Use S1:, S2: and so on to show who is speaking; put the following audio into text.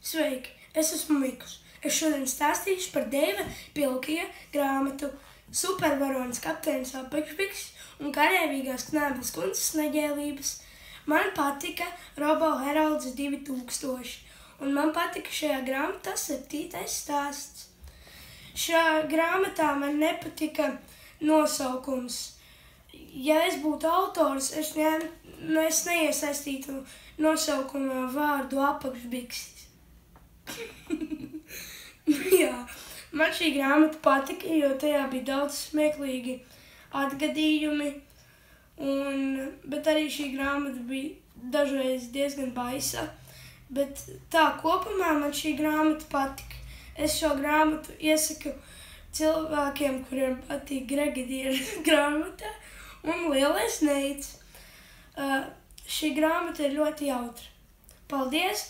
S1: Sveiki, es esmu Mikus. Es šodien stāstīšu par Deiva Pilkija grāmatu Supervaronis kapteinis Apakšbiks un kareivīgās Knēbeles kundzes neģēlības. Man patika Robo Heralds 2000, un man patika šajā grāmatā 7. stāsts. Šajā grāmatā man nepatika nosaukums. Ja es būtu autors, es neiesaistītu nosaukumā vārdu apakšbikses. Jā, man šī grāmata patika, jo tajā bija daudz smieklīgi atgadījumi, bet arī šī grāmata bija dažreiz diezgan baisa, bet tā kopumā man šī grāmata patika. Es šo grāmatu iesaku cilvēkiem, kuriem patīk Gregadiera grāmata un Lielais Neids. Šī grāmata ir ļoti jautra. Paldies